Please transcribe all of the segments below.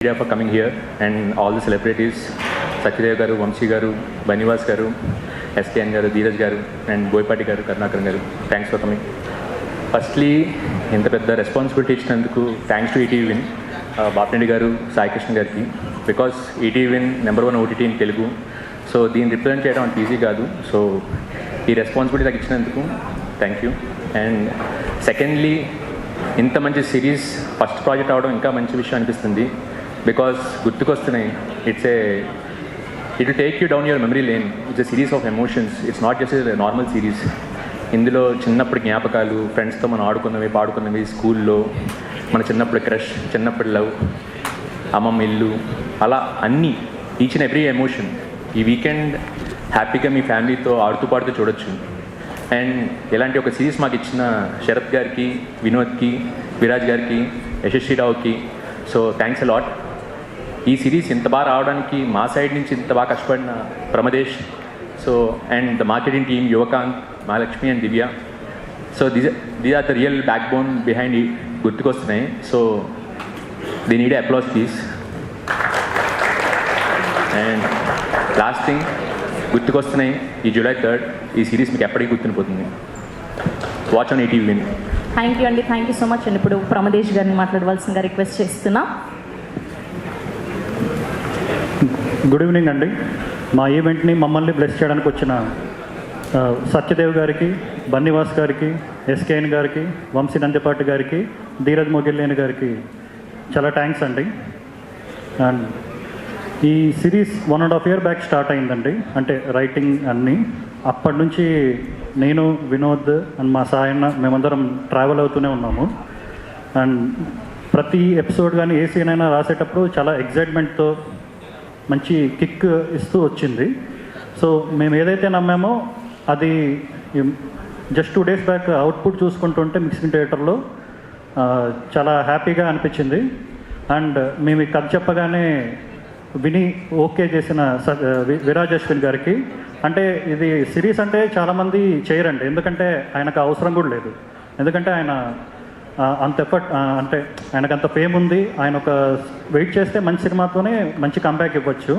Media for coming here and all the celebrities, Satyadev గారు, వంశీ గారు, బనివాస్ గారు, ఎస్కేఎన్ గారు, ధీరజ్ గారు అండ్ బోయపాటి గారు, కరుణాకర్ గారు, థ్యాంక్స్ ఫర్ కమింగ్. ఫస్ట్లీ ఇంత పెద్ద రెస్పాన్సిబిలిటీ ఇచ్చినందుకు thanks to ETV win, Bapireddy గారు, సాయి కృష్ణ గారికి. Because ETV win number 1 OTT in Telugu. So దీన్ని రిప్రజెంట్ చేయడం అంత ఈజీ కాదు. సో ఈ రెస్పాన్సిబిలిటీ నాకు ఇచ్చినందుకు థ్యాంక్ యూ. అండ్ సెకండ్లీ, ఇంత మంచి సిరీస్ ఫస్ట్ ప్రాజెక్ట్ అవడం ఇంకా మంచి విషయం అనిపిస్తుంది. బికాస్ గుర్తుకొస్తున్నాయి, it will take you down your memory lane. It's a series of emotions. It's not just a normal series. ఇందులో చిన్నప్పుడు జ్ఞాపకాలు, ఫ్రెండ్స్తో మనం ఆడుకున్నవి, పాడుకున్నవి, స్కూల్లో మన చిన్నప్పుడు క్రష్, చిన్నప్పుడు లవ్, అమ్మమ్మ ఇల్లు, అలా అన్నీ, ఈచ్ అండ్ ఎవ్రీ ఎమోషన్ ఈ వీకెండ్ హ్యాపీగా మీ ఫ్యామిలీతో ఆడుతూ పాడుతూ చూడొచ్చు. అండ్ ఇలాంటి ఒక సిరీస్ మాకు ఇచ్చిన శరత్ గారికి, వినోద్కి, విరాజ్ గారికి, యశస్వి రావుకి సో థ్యాంక్స్ అ లాట్. ఈ సిరీస్ ఇంత బాగా రావడానికి మా సైడ్ నుంచి ఇంత బాగా కష్టపడిన Pramadesh, so and the marketing team, Yuvakanth, Mahalakshmi and Divya. So these are the real backbone behind Gurthukostunnayi. So they need applause please. And last thing, Gurthukostunnayi ఈ July 3rd ఈ సిరీస్ మీకు ఎప్పటికీ గుర్తుండిపోతుంది. Watch on ETV win. Thank you అండి, thank you so much అండి. ఇప్పుడు ప్రమదేశ్ గారిని మాట్లాడవలసిందిగా రిక్వెస్ట్ చేస్తున్నా. గుడ్ ఈవినింగ్ అండి. మా ఈవెంట్ని మమ్మల్ని బ్లెస్ చేయడానికి వచ్చిన సత్యదేవ్ గారికి, బన్నివాస్ గారికి, ఎస్కేఎన్ గారికి, వంశీ నందిపాటి గారికి, ధీరజ్ మొగిల్లేని గారికి చాలా థ్యాంక్స్ అండి. అండ్ ఈ సిరీస్ 1.5 year బ్యాక్ స్టార్ట్ అయిందండి, అంటే రైటింగ్ అన్నీ. అప్పటి నుంచి నేను, వినోద్ అండ్ మా సాయన్న మేమందరం ట్రావెల్ అవుతూనే ఉన్నాము. అండ్ ప్రతి ఎపిసోడ్ కానీ ఏ సీన్ అయినా రాసేటప్పుడు చాలా ఎగ్జైట్మెంట్తో మంచి కిక్ ఇస్తూ వచ్చింది. సో మేము ఏదైతే నమ్మామో అది జస్ట్ 2 days బ్యాక్ అవుట్పుట్ చూసుకుంటుంటే మిక్సింగ్ థియేటర్లో చాలా హ్యాపీగా అనిపించింది. అండ్ మేము ఈ కథ చెప్పగానే విని ఓకే చేసిన విరాజ్ అశ్విన్ గారికి, అంటే ఇది సిరీస్ అంటే చాలామంది చేయరండి, ఎందుకంటే ఆయనకు అవసరం కూడా లేదు. ఎందుకంటే ఆయన అంత ఎఫర్ట్, అంటే ఆయనకు అంత ఫేమ్ ఉంది. ఆయన ఒక వెయిట్ చేస్తే మంచి సినిమాతోనే మంచి కంబ్యాక్ ఇవ్వచ్చు.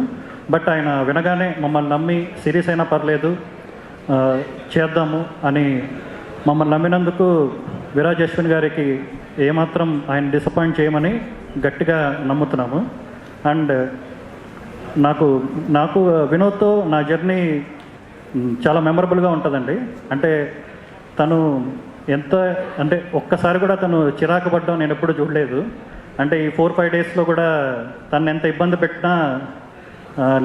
బట్ ఆయన వినగానే మమ్మల్ని నమ్మి సిరీస్ అయినా పర్లేదు చేద్దాము అని మమ్మల్ని నమ్మినందుకు విరాజ్ అశ్విన్ గారికి ఏమాత్రం ఆయన డిసప్పాయింట్ చేయమని గట్టిగా నమ్ముతున్నాము. అండ్ నాకు వినోద్తో నా జర్నీ చాలా మెమరబుల్గా ఉంటుందండి. అంటే తను ఎంత, అంటే ఒక్కసారి కూడా తను చిరాకు పడ్డం నేను ఎప్పుడు చూడలేదు. అంటే ఈ 4-5 daysలో కూడా తను ఎంత ఇబ్బంది పెట్టినా,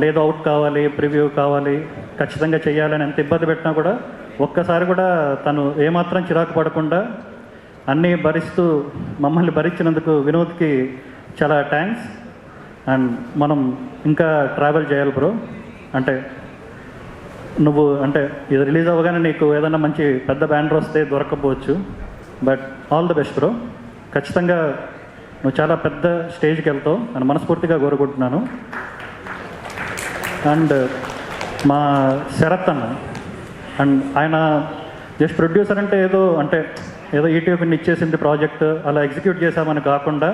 లేదు అవుట్ కావాలి, ప్రివ్యూ కావాలి, ఖచ్చితంగా చేయాలని ఎంత ఇబ్బంది పెట్టినా కూడా ఒక్కసారి కూడా తను ఏమాత్రం చిరాకు పడకుండా అన్నీ భరిస్తూ మమ్మల్ని భరించినందుకు వినోద్కి చాలా థ్యాంక్స్. అండ్ మనం ఇంకా ట్రావెల్ చేయాలి బ్రో. అంటే నువ్వు, అంటే ఇది రిలీజ్ అవ్వగానే నీకు ఏదైనా మంచి పెద్ద బ్యానర్ వస్తే దొరకకపోవచ్చు, but all the best bro. ఖచ్చితంగా నువ్వు చాలా పెద్ద స్టేజ్కి వెళ్తావు అని మనస్ఫూర్తిగా కోరుకుంటున్నాను. అండ్ మా శరత్ అన్న, అండ్ ఆయన జస్ట్ ప్రొడ్యూసర్ అంటే ఏదో ఈటీవీని ఇచ్చేసింది ప్రాజెక్ట్ అలా ఎగ్జిక్యూట్ చేశామని కాకుండా,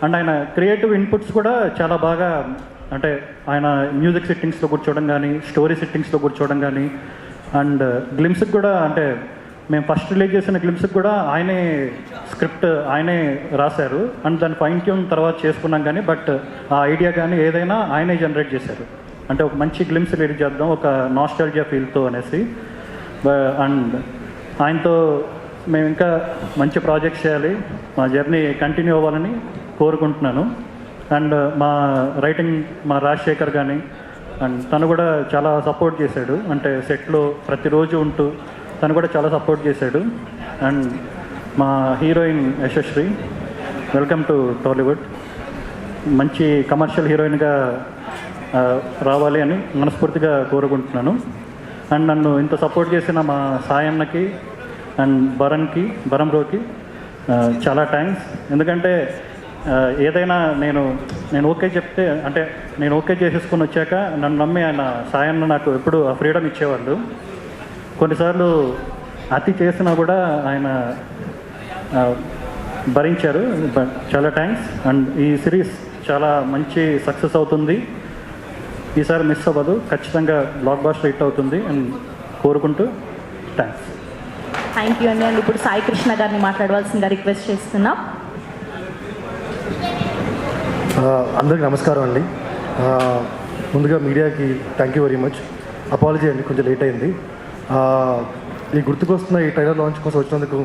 అండ్ ఆయన క్రియేటివ్ ఇన్పుట్స్ కూడా చాలా బాగా, అంటే ఆయన మ్యూజిక్ సిట్టింగ్స్లో కూర్చోవడం కానీ, స్టోరీ సిట్టింగ్స్లో కూర్చోవడం కానీ, అండ్ గ్లిమ్స్కి కూడా, అంటే మేము ఫస్ట్ రిలీజ్ చేసిన గ్లిమ్స్కి కూడా ఆయనే స్క్రిప్ట్ ఆయనే రాశారు. అండ్ దాన్ని ఫైన్ ట్యూన్ తర్వాత చేసుకున్నాం కానీ, బట్ ఆ ఐడియా కానీ ఏదైనా ఆయనే జనరేట్ చేశారు. అంటే ఒక మంచి గ్లిమ్స్ రిలీజ్ చేద్దాం ఒక నాస్టాల్జియా ఫీల్తో అనేసి. అండ్ ఆయనతో మేము ఇంకా మంచి ప్రాజెక్ట్స్ చేయాలి, మా జర్నీ కంటిన్యూ అవ్వాలని కోరుకుంటున్నాను. అండ్ మా రైటింగ్ మా రాజశేఖర్ కానీ, అండ్ తను కూడా చాలా సపోర్ట్ చేశాడు. అంటే సెట్లో ప్రతిరోజు ఉంటూ తను కూడా చాలా సపోర్ట్ చేశాడు. అండ్ మా heroine Yashasvi, welcome to Tollywood. మంచి కమర్షియల్ హీరోయిన్గా రావాలి అని మనస్ఫూర్తిగా కోరుకుంటున్నాను. అండ్ నన్ను ఇంత సపోర్ట్ చేసిన మా సాయన్నకి అండ్ భరం బ్రోకి చాలా థ్యాంక్స్. ఎందుకంటే ఏదైనా నేను ఓకే చెప్తే, అంటే నేను ఓకే చేసేసుకొని వచ్చాక నన్ను నమ్మి ఆయన సాయన్న నాకు ఎప్పుడు ఆ ఫ్రీడమ్ ఇచ్చేవాళ్ళు. కొన్నిసార్లు అతి చేసినా కూడా ఆయన భరించారు. చాలా థ్యాంక్స్. అండ్ ఈ సిరీస్ చాలా మంచి సక్సెస్ అవుతుంది. ఈసారి మిస్ అవ్వదు, ఖచ్చితంగా బ్లాక్ బాస్టర్ హిట్ అవుతుంది అని కోరుకుంటూ థ్యాంక్స్. థ్యాంక్ యూ అండి. అండ్ ఇప్పుడు సాయి కృష్ణ గారిని మాట్లాడవలసిందిగా రిక్వెస్ట్ చేస్తున్నాం. అందరికీ నమస్కారం అండి. ముందుగా మీడియాకి thank you very much. Apology అండి, కొంచెం లేట్ అయింది. ఈ గుర్తుకొస్తున్న ఈ ట్రైలర్ లాంచ్ కోసం వచ్చినందుకు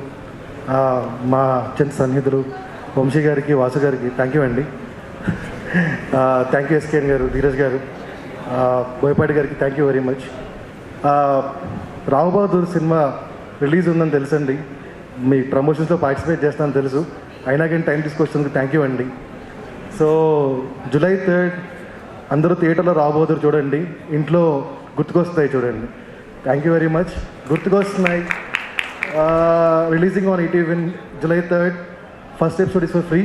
మా అత్యంత సన్నిహితులు వంశీ గారికి, వాసు గారికి థ్యాంక్ యూ అండి. థ్యాంక్ యూ ఎస్కేఎన్ గారు, ధీరజ్ గారు, బోయపాటి గారికి thank you very much. Rao Bahadur cinema release ఉందని తెలుసండి, మీ ప్రమోషన్స్లో పార్టిసిపేట్ చేస్తానని తెలుసు, అయినా కానీ టైం తీసుకొచ్చినందుకు థ్యాంక్ యూ అండి. సో July 3rd అందరూ థియేటర్లో రాబోతున్నారు చూడండి, ఇంట్లో గుర్తుకొస్తాయి చూడండి. Thank you very much. Gurthukostunnayi releasing on ETV July 3rd. First episode is for free.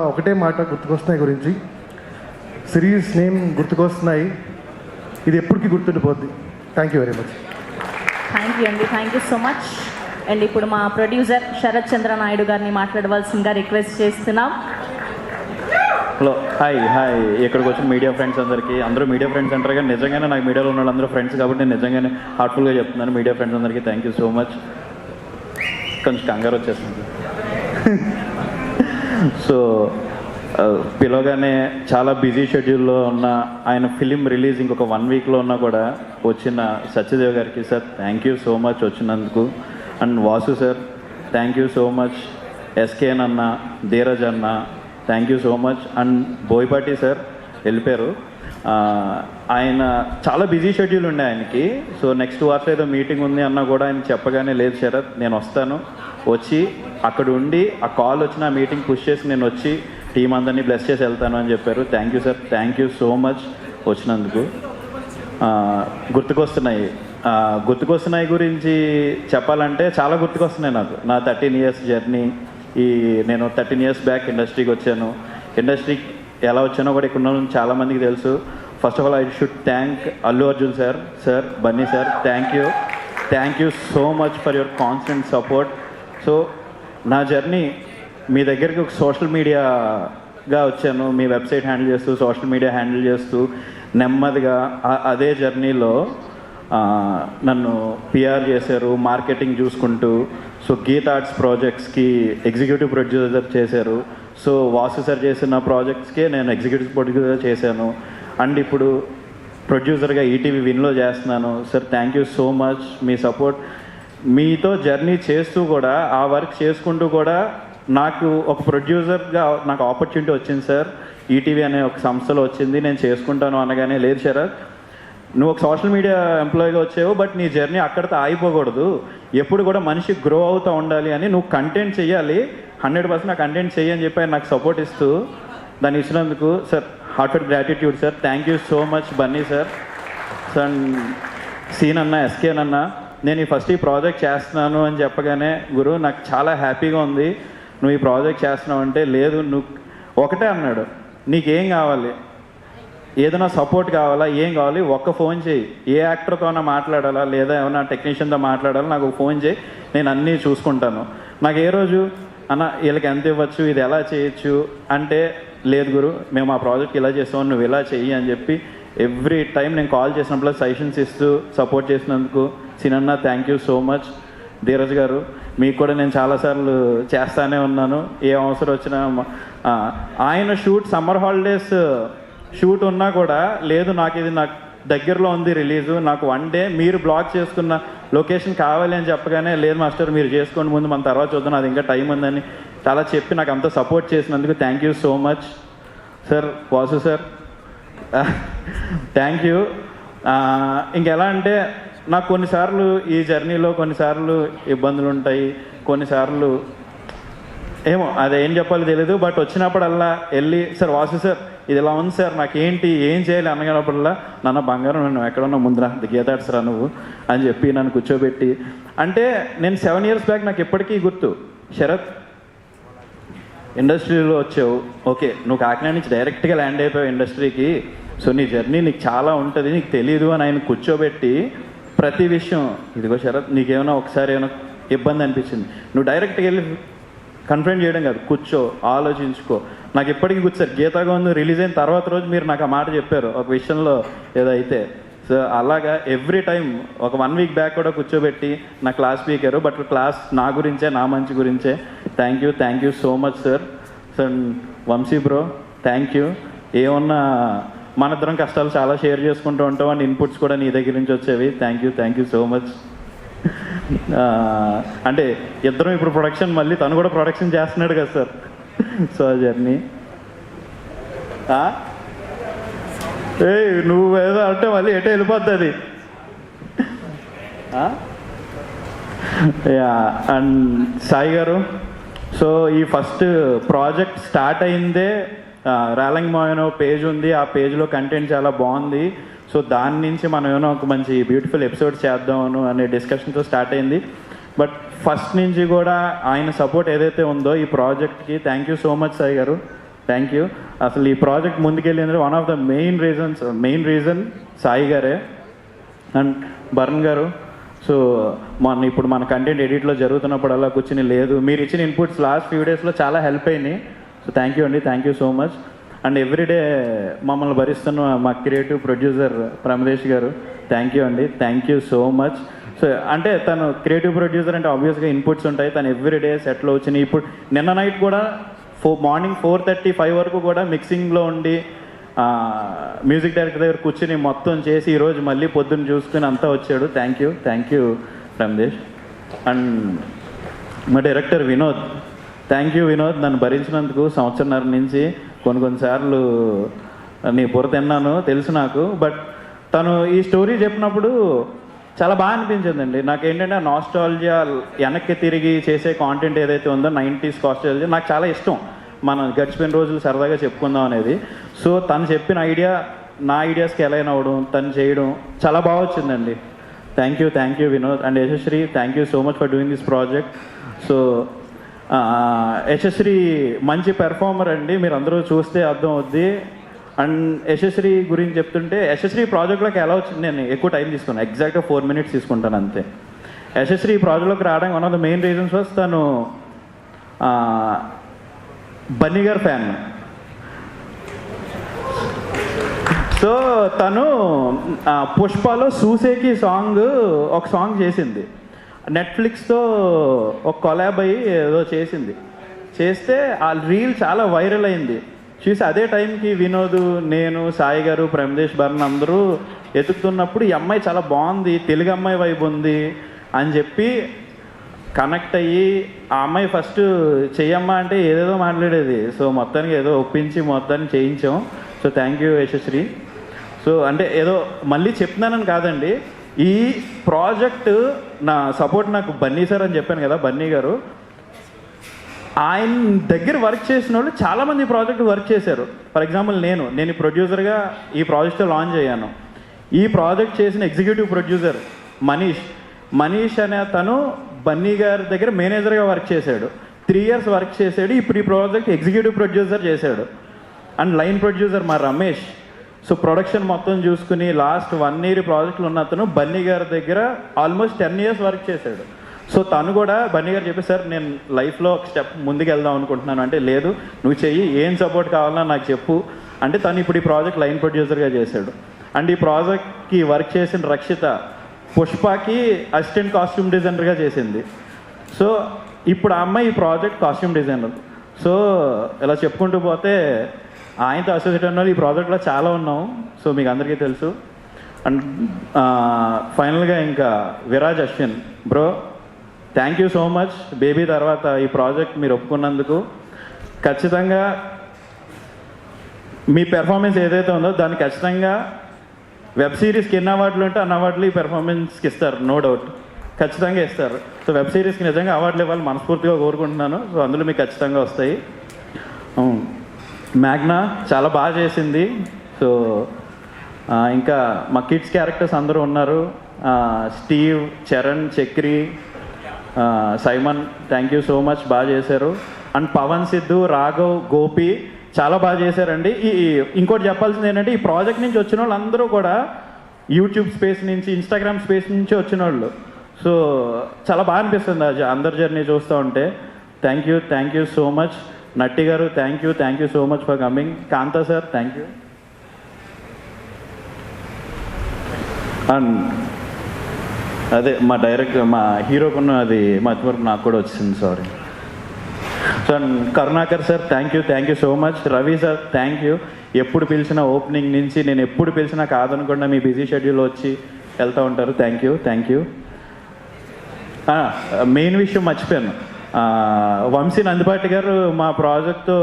ఒకటే మాట గుర్తుకొస్తున్నాయి గురించి, సిరీస్ నేమ్ గుర్తుకొస్తున్నాయి, ఇది ఎప్పటికీ గుర్తుండిపోద్ది. Thank you very much. Thank you అండి. Thank you so much. And ఇప్పుడు మా ప్రొడ్యూసర్ శరత్ చంద్ర నాయుడు గారిని మాట్లాడవలసిందిగా రిక్వెస్ట్ చేస్తున్నాం. Hello, hi. ఇక్కడికి వచ్చిన మీడియా ఫ్రెండ్స్ అందరికీ, అందరూ మీడియా ఫ్రెండ్స్ అంటారు కానీ నిజంగానే నాకు మీడియాలో ఉన్న వాళ్ళందరూ ఫ్రెండ్స్ కాబట్టి నేను నిజంగానే హార్ట్ఫుల్గా చెప్తున్నాను. మీడియా ఫ్రెండ్స్ అందరికీ థ్యాంక్ యూ సో మచ్. కొంచెం కంగారు వచ్చేస్తుంది. సో పిలవగానే చాలా బిజీ షెడ్యూల్లో ఉన్న ఆయన ఫిలిం రిలీజ్ ఇంకొక 1 వీక్లో ఉన్నా కూడా వచ్చిన సత్యదేవ్ గారికి sir thank you so much వచ్చినందుకు. And Vasu sir thank you so much. SKN అన్న, ధీరజ్ అన్న thank you so much. And Boyapati sir వెళ్ళిపోయారు, ఆయన చాలా బిజీ షెడ్యూల్ ఉండే ఆయనకి. సో నెక్స్ట్ వార్స్ ఏదో మీటింగ్ ఉంది అన్నా కూడా ఆయన చెప్పగానే లేదు శరత్ నేను వస్తాను, వచ్చి అక్కడ ఉండి ఆ కాల్ వచ్చిన ఆ మీటింగ్ పుష్ చేసి నేను వచ్చి టీం అందరినీ బ్లెస్ చేసి వెళ్తాను అని చెప్పారు. Thank you sir, thank you so much వచ్చినందుకు. గుర్తుకొస్తున్నాయి గురించి చెప్పాలంటే చాలా గుర్తుకొస్తున్నాయి నాకు. నా 13 years జర్నీ, నేను 13 years బ్యాక్ ఇండస్ట్రీకి వచ్చాను. ఇండస్ట్రీకి ఎలా వచ్చానో కూడా ఇక్కడ ఉన్న చాలామందికి తెలుసు. First of all I should thank Allu Arjun sir, Bunny sir, thank you so much for your constant support. So నా జర్నీ మీ దగ్గరికి ఒక సోషల్ మీడియాగా వచ్చాను, మీ వెబ్సైట్ హ్యాండిల్ చేస్తూ, సోషల్ మీడియా హ్యాండిల్ చేస్తూ నెమ్మదిగా అదే జర్నీలో నన్ను PR చేశారు, మార్కెటింగ్ చూసుకుంటూ. సో గీత ఆర్ట్స్ ప్రాజెక్ట్స్కి ఎగ్జిక్యూటివ్ ప్రొడ్యూసర్ చేశారు. సో వాసు సార్ చేసిన ప్రాజెక్ట్స్కే నేను ఎగ్జిక్యూటివ్ ప్రొడ్యూసర్ చేశాను. అండ్ ఇప్పుడు ప్రొడ్యూసర్గా ETV విన్లో చేస్తున్నాను. Sir thank you so much. Me support, మీతో జర్నీ చేస్తూ కూడా ఆ వర్క్ చేసుకుంటూ కూడా నాకు ఒక ప్రొడ్యూసర్గా నాకు ఆపర్చునిటీ వచ్చింది సార్. ETV అనే ఒక సంస్థలో వచ్చింది, నేను చేసుకుంటాను అనగానే లేదు శరత్ నువ్వు ఒక సోషల్ మీడియా ఎంప్లాయీగా వచ్చావు, బట్ నీ జర్నీ అక్కడితో ఆగిపోకూడదు, ఎప్పుడు కూడా మనిషి గ్రో అవుతూ ఉండాలి అని నువ్వు కంటెంట్ చేయాలి, 100% ఆ కంటెంట్ చేయి అని చెప్పి నాకు సపోర్ట్ ఇస్తూ దాన్ని ఇచ్చినందుకు sir heartful gratitude sir. Thank you so much Bunny sir. Sir సీన్ అన్న, ఎస్కేఎన్ అన్న, నేను ఫస్ట్ ఈ ప్రాజెక్ట్ చేస్తున్నాను అని చెప్పగానే గురు నాకు చాలా హ్యాపీగా ఉంది, నువ్వు ఈ ప్రాజెక్ట్ చేస్తున్నావు అంటే లేదు నువ్వు ఒకటే అన్నాడు, నీకేం కావాలి, ఏదైనా సపోర్ట్ కావాలా, ఏం కావాలి ఒక్క ఫోన్ చేయి, ఏ యాక్టర్తోనా మాట్లాడాలా లేదా ఏమైనా టెక్నీషియన్తో మాట్లాడాలా నాకు ఫోన్ చేయి, నేను అన్నీ చూసుకుంటాను. నాకు ఏ రోజు అన్న వీళ్ళకి ఎంత ఇవ్వచ్చు, ఇది ఎలా చేయొచ్చు అంటే లేదు గురు మేము ఆ ప్రాజెక్ట్ ఇలా చేస్తామని నువ్వు ఇలా చెయ్యి అని చెప్పి ఎవ్రీ టైం నేను కాల్ చేసినప్పుడు సజెషన్స్ ఇస్తూ సపోర్ట్ చేసినందుకు సినన్న thank you so much. Dheeraj గారు మీకు కూడా నేను చాలాసార్లు చేస్తానే ఉన్నాను, ఏ అవసరం వచ్చినా. ఆయన సమ్మర్ హాలిడేస్ షూట్ ఉన్నా కూడా లేదు నాకు ఇది నాకు దగ్గరలో ఉంది రిలీజు, నాకు 1 day మీరు బ్లాక్ చేసుకున్న లొకేషన్ కావాలి అని చెప్పగానే లేదు మాస్టర్ మీరు చేసుకోండి ముందు మన తర్వాత చూద్దాం అది ఇంకా టైం ఉందని చాలా చెప్పి నాకు అంతా సపోర్ట్ చేసినందుకు thank you so much sir. Vasu sir thank you. ఇంకెలా అంటే నాకు కొన్నిసార్లు ఈ జర్నీలో కొన్నిసార్లు ఇబ్బందులు ఉంటాయి, కొన్నిసార్లు ఏమో అదేం చెప్పాలో తెలియదు, బట్ వచ్చినప్పుడల్లా వెళ్ళి సార్ వాసు సార్ ఇది ఇలా ఉంది సార్ నాకేంటి ఏం చేయాలి అనగానప్పుడల్లా నాన్న బంగారం నన్ను ఎక్కడున్నా ముందురా గీతాడ్స్రా నువ్వు అని చెప్పి నన్ను కూర్చోబెట్టి అంటే నేను 7 years బ్యాక్ నాకు ఎప్పటికీ గుర్తు, శరత్ ఇండస్ట్రీలో వచ్చావు ఓకే నువ్వు కాకినాడ నుంచి డైరెక్ట్గా ల్యాండ్ అయిపోయావు ఇండస్ట్రీకి, సో నీ జర్నీ నీకు చాలా ఉంటుంది నీకు తెలియదు అని ఆయన కూర్చోబెట్టి ప్రతి విషయం ఇదిగో శరత్ నీకేమైనా ఒకసారి ఏమైనా ఇబ్బంది అనిపించింది నువ్వు డైరెక్ట్గా వెళ్ళి కన్ఫ్రంట్ చేయడం కాదు, కూర్చో ఆలోచించుకో నాకు ఇప్పటికీ గుర్తు గీతా గోవిందం రిలీజ్ అయిన తర్వాత రోజు మీరు నాకు ఆ మాట చెప్పారు ఒక విషయంలో ఏదో అయితే. సో అలాగా ఎవ్రీ టైం ఒక 1 వీక్ బ్యాక్ కూడా కూర్చోబెట్టి నా క్లాస్ స్పీకరు, బట్ క్లాస్ నా గురించే, నా మంచి గురించే. Thank you so much sir. Sir Vamsi bro thank you. ఏమన్నా మన ఇద్దరం కష్టాలు చాలా షేర్ చేసుకుంటూ ఉంటాం అండ్ ఇన్పుట్స్ కూడా నీ దగ్గర నుంచి వచ్చేవి. Thank you so much. అంటే ఇద్దరం ఇప్పుడు ప్రొడక్షన్, మళ్ళీ తను కూడా ప్రొడక్షన్ చేస్తున్నాడు కదా సార్. సో ఆ జర్నీ నువ్వేదో అంటే మళ్ళీ ఎటే వెళ్ళిపోద్ది. అండ్ సాయి గారు, సో ఈ ఫస్ట్ ప్రాజెక్ట్ స్టార్ట్ అయిందే రేలంగ్ మోయనో పేజ్ ఉంది, ఆ పేజ్లో కంటెంట్ చాలా బాగుంది. సో దాని నుంచి మనం ఏమైనా ఒక మంచి బ్యూటిఫుల్ ఎపిసోడ్ చేద్దామను అనే డిస్కషన్తో స్టార్ట్ అయింది. బట్ ఫస్ట్ నుంచి కూడా ఆయన సపోర్ట్ ఏదైతే ఉందో ఈ ప్రాజెక్ట్కి thank you so much Sai గారు. Thank you. అసలు ఈ ప్రాజెక్ట్ ముందుకెళ్ళిందంటే one of the main reason Sai గారే. అండ్ బర్న్ గారు, సో ఇప్పుడు మన కంటెంట్ ఎడిట్లో జరుగుతున్నప్పుడు అలా కూర్చుని లేదు, మీరు ఇచ్చిన ఇన్పుట్స్ లాస్ట్ ఫ్యూ డేస్లో చాలా హెల్ప్ అయినాయి. సో థ్యాంక్ యూ అండి, thank you so much. And everyday మమ్మల్ని భరిస్తున్న మా క్రియేటివ్ ప్రొడ్యూసర్ ప్రమదేశ్ గారు, థ్యాంక్ యూ అండి, thank you so much. So అంటే తను క్రియేటివ్ ప్రొడ్యూసర్ అంటే ఆబ్వియస్గా ఇన్పుట్స్ ఉంటాయి, తను ఎవ్రీడే సెట్లో వచ్చినాయి. ఇప్పుడు నిన్న నైట్ కూడా మార్నింగ్ 4:35 వరకు కూడా మిక్సింగ్లో ఉండి మ్యూజిక్ డైరెక్టర్ దగ్గర కూర్చుని మొత్తం చేసి ఈరోజు మళ్ళీ పొద్దున్న చూసుకుని అంతా వచ్చాడు. Thank you Pramadesh. అండ్ మా director Vinod, thank you Vinod, నన్ను భరించినందుకు. సంవత్సరన్నర నుంచి కొన్నిసార్లు నీ బుర్ర తిన్నాను తెలుసు నాకు. బట్ తను ఈ స్టోరీ చెప్పినప్పుడు చాలా బాగా అనిపించిందండి నాకేంటంటే ఆ నాస్టాలజియా, వెనక్కి తిరిగి చేసే కాంటెంట్ ఏదైతే ఉందో 90s నాస్టాలజియా నాకు చాలా ఇష్టం. మనం గడిచిపోయిన రోజులు సరదాగా చెప్పుకుందాం అనేది. సో తను చెప్పిన ఐడియా నా ఐడియాస్కి ఎలా అయినా అవ్వడం, తను చేయడం చాలా బాగా వచ్చిందండి. Thank you Vinod. And Yashasri, thank you so much for doing this project. So Yashasri మంచి పెర్ఫార్మర్ అండి, మీరు అందరూ చూస్తే అర్థం అవుద్ది. అండ్ యశశ్రీ గురించి చెప్తుంటే యశశ్రీ ప్రాజెక్ట్లోకి ఎలా వచ్చింది, నేను ఎక్కువ టైం తీసుకున్నాను, ఎగ్జాక్ట్గా 4 minutes తీసుకుంటాను అంతే. యశశ్రీ ప్రాజెక్ట్లోకి రావడానికి one of the main reasons was తను బన్నీ గారు ఫ్యాన్. సో తను పుష్పలో సూసేకి ఒక సాంగ్ చేసింది, నెట్ఫ్లిక్స్తో ఒక కొలాబ్ అయ్యి ఏదో చేస్తే ఆ రీల్ చాలా వైరల్ అయింది. చూసి అదే టైంకి వినోద్, నేను, సాయి గారు, ప్రమదేశ్, బర్న్ అందరూ ఎతుకుతున్నప్పుడు ఈ అమ్మాయి చాలా బాగుంది, తెలుగు అమ్మాయి వైపు ఉంది అని చెప్పి కనెక్ట్ అయ్యి ఆ అమ్మాయి ఫస్ట్ చెయ్యమ్మా అంటే ఏదేదో మాట్లాడేది. సో మొత్తానికి ఏదో ఒప్పించి మొత్తాన్ని చేయించాం. So thank you Yashasri. So అంటే ఏదో మళ్ళీ చెప్తున్నానని కాదండి, ఈ ప్రాజెక్ట్ నా సపోర్ట్ నాకు బన్నీ సార్ అని చెప్పాను కదా, బన్నీ గారు, ఆయన దగ్గర వర్క్ చేసిన వాళ్ళు చాలామంది ఈ ప్రాజెక్ట్ వర్క్ చేశారు. ఫర్ ఎగ్జాంపుల్ నేను ప్రొడ్యూసర్గా ఈ ప్రాజెక్ట్ లాంచ్ అయ్యాను. ఈ ప్రాజెక్ట్ చేసిన ఎగ్జిక్యూటివ్ ప్రొడ్యూసర్ మనీష్ అనే తను బన్నీ గారి దగ్గర మేనేజర్గా వర్క్ చేశాడు. 3 years వర్క్ చేశాడు. ఇప్పుడు ఈ ప్రాజెక్ట్ ఎగ్జిక్యూటివ్ ప్రొడ్యూసర్ చేశాడు. అండ్ లైన్ ప్రొడ్యూసర్ మా రమేష్. సో ప్రొడక్షన్ మొత్తం చూసుకుని లాస్ట్ 1 year ప్రాజెక్టులు ఉన్న అతను బన్నీ గారి దగ్గర ఆల్మోస్ట్ 10 years వర్క్ చేశాడు. సో తను కూడా బన్నీ గారు చెప్పి, సార్ నేను లైఫ్లో ఒక స్టెప్ ముందుకు వెళ్దాం అనుకుంటున్నాను అంటే, లేదు నువ్వు చెయ్యి, ఏం సపోర్ట్ కావాలన్నా నాకు చెప్పు అంటే తను ఇప్పుడు ఈ ప్రాజెక్ట్ లైన్ ప్రొడ్యూసర్గా చేశాడు. అండ్ ఈ ప్రాజెక్ట్కి వర్క్ చేసిన రక్షిత పుష్పకి అసిస్టెంట్ కాస్ట్యూమ్ డిజైనర్గా చేసింది. సో ఇప్పుడు ఆ అమ్మాయి ఈ ప్రాజెక్ట్ కాస్ట్యూమ్ డిజైనర్. సో ఇలా చెప్పుకుంటూ పోతే ఆయనతో అసోసియేట్ ఉన్న ఈ ప్రాజెక్ట్లో చాలా ఉన్నాం. సో మీకు అందరికీ తెలుసు. అండ్ ఫైనల్గా ఇంకా Viraj Ashwin bro, thank you so much. Baby తర్వాత ఈ ప్రాజెక్ట్ మీరు ఒప్పుకున్నందుకు. ఖచ్చితంగా మీ పెర్ఫార్మెన్స్ ఏదైతే ఉందో దాన్ని ఖచ్చితంగా వెబ్ సిరీస్కి ఎన్ని అవార్డులు ఉంటే అన్ని అవార్డులు ఈ పెర్ఫార్మెన్స్కి ఇస్తారు, నో డౌట్, ఖచ్చితంగా ఇస్తారు. సో వెబ్ సిరీస్కి నిజంగా అవార్డులు ఇవ్వాలి మనస్ఫూర్తిగా కోరుకుంటున్నాను. సో అందులో మీకు ఖచ్చితంగా వస్తాయి. మ్యాగ్నా చాలా బాగా చేసింది. సో ఇంకా మా కిడ్స్ క్యారెక్టర్స్ అందరూ ఉన్నారు, Steve, Charan, Chakri, Simon, thank you so much, బాగా చేశారు. అండ్ పవన్, సిద్ధు, రాఘవ్, గోపి చాలా బాగా చేశారండి. ఇంకోటి చెప్పాల్సింది ఏంటంటే ఈ ప్రాజెక్ట్ నుంచి వచ్చిన వాళ్ళు అందరూ కూడా యూట్యూబ్ స్పేస్ నుంచి, ఇన్స్టాగ్రామ్ స్పేస్ నుంచి వచ్చిన వాళ్ళు. సో చాలా బాగా అనిపిస్తుంది అందరి జర్నీ చూస్తూ ఉంటే. Thank you so much. Natti గారు thank you so much for coming. Kantha sir thank you. And అదే మా డైరెక్టర్ మా హీరోకున్న అది మధ్యవరకు నాకు కూడా వచ్చింది, sorry. So and Karunakar sir thank you so much. Ravi sir thank you. ఎప్పుడు పిలిచిన ఓపెనింగ్ నుంచి నేను ఎప్పుడు పిలిచినా కాదనకుండా మీ బిజీ షెడ్యూల్ వచ్చి వెళ్తూ ఉంటారు. Thank you. మెయిన్ విషయం మర్చిపోయాను, వంశీ నందిపాటి గారు మా ప్రాజెక్ట్తో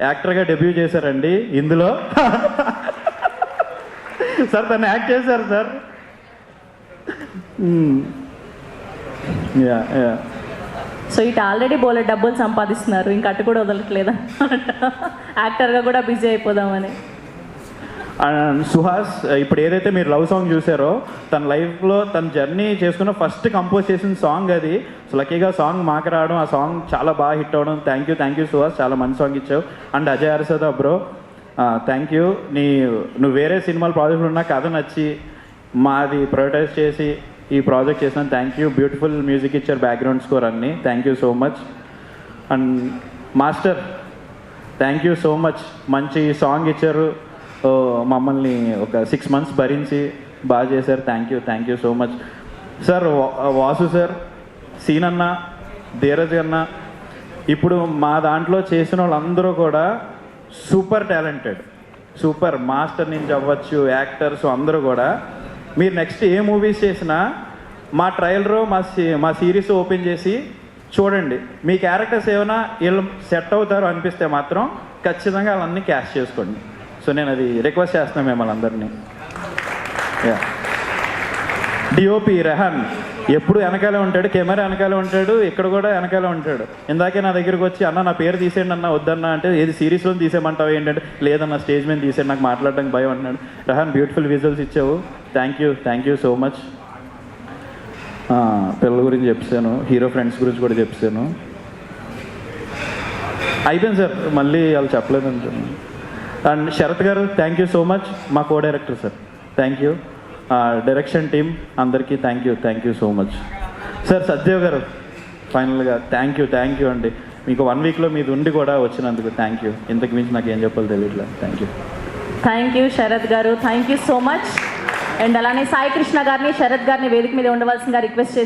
యాక్టర్గా డెబ్యూ చేశారండి ఇందులో. సార్ తను యాక్ట్ చేశారు సార్. యా. సో ఇటు ఆల్రెడీ బోలే డబ్బులు సంపాదిస్తున్నారు, ఇంకా అటు కూడా వదలట్లేదా? యాక్టర్గా కూడా బిజీ అయిపోదామని. అండ్ సుహాస్ ఇప్పుడు ఏదైతే మీరు లవ్ సాంగ్ చూసారో తన లైఫ్లో తన జర్నీ చేసుకున్న ఫస్ట్ కంపోజ్ చేసిన సాంగ్ అది. సో లక్కీగా సాంగ్ మాకు రావడం, ఆ సాంగ్ చాలా బాగా హిట్ అవ్వడం. థ్యాంక్ యూ సుహాస్, చాలా మంచి సాంగ్ ఇచ్చావు. And Ajay Arasada bro thank you. నువ్వు వేరే సినిమాల ప్రాజెక్టులు ఉన్నా కథ నచ్చి మాది ప్రొడ్యూస్ చేసి ఈ ప్రాజెక్ట్ చేసినాను. Thank you. బ్యూటిఫుల్ మ్యూజిక్ ఇచ్చారు, బ్యాక్గ్రౌండ్ స్కోర్ అన్నీ. Thank you so much. And master thank you so much, మంచి సాంగ్ ఇచ్చారు, మమ్మల్ని ఒక 6 months భరించి బాగా చేశారు. Thank you so much sir. Vasu sir, సీన్ అన్న, ధీరజ్ అన్న, ఇప్పుడు మా దాంట్లో చేసిన వాళ్ళందరూ కూడా సూపర్ టాలెంటెడ్, సూపర్ మాస్టర్ నుంచి అవ్వచ్చు, యాక్టర్స్ అందరూ కూడా. మీరు నెక్స్ట్ ఏ మూవీస్ చేసినా మా ట్రయలర్ మా సిరీస్ ఓపెన్ చేసి చూడండి. మీ క్యారెక్టర్స్ ఏమైనా వీళ్ళు సెట్ అవుతారు అనిపిస్తే మాత్రం ఖచ్చితంగా వాళ్ళన్నీ క్యాష్ చేసుకోండి. సో నేను అది రిక్వెస్ట్ చేస్తున్నాను మిమ్మల్ని అందరినీ. డిఓపి రెహాన్ ఎప్పుడు వెనకాలే ఉంటాడు, కెమెరా వెనకాలే ఉంటాడు, ఇక్కడ కూడా వెనకాలే ఉంటాడు. ఇందాకే నా దగ్గరికి వచ్చి అన్న నా పేరు తీసేయండి అన్న, వద్దన్నా అంటే ఏది సిరీస్లో తీసేయమంటావు ఏంటంటే లేదన్న స్టేజ్ మీద తీసేయండి, నాకు మాట్లాడడానికి భయం అంటున్నాడు. రెహాన్ బ్యూటిఫుల్ విజువల్స్ ఇచ్చావు. Thank you so much. పిల్లల గురించి చెప్పాను, హీరో ఫ్రెండ్స్ గురించి కూడా చెప్పాను. అయిపోయింది సార్, మళ్ళీ వాళ్ళు చెప్పలేదు అంటున్నాను. అండ్ శరత్ గారు థ్యాంక్ యూ సో మచ్, మా co director sir thank you. Direction team అందరికీ thank you so much sir. Satyadev గారు ఫైనల్గా థ్యాంక్ యూ అండి. మీకు 1 weekలో మీది ఉండి కూడా వచ్చినందుకు థ్యాంక్ యూ. ఇంతకు మించి నాకు ఏం చెప్పాలో తెలియట్లేదు. థ్యాంక్ యూ శరత్ గారు, thank you so much. And అలానే సాయి కృష్ణ గారిని, శరత్ గారిని వేదిక మీద ఉండవలసిందిగా రిక్వెస్ట్ చేసి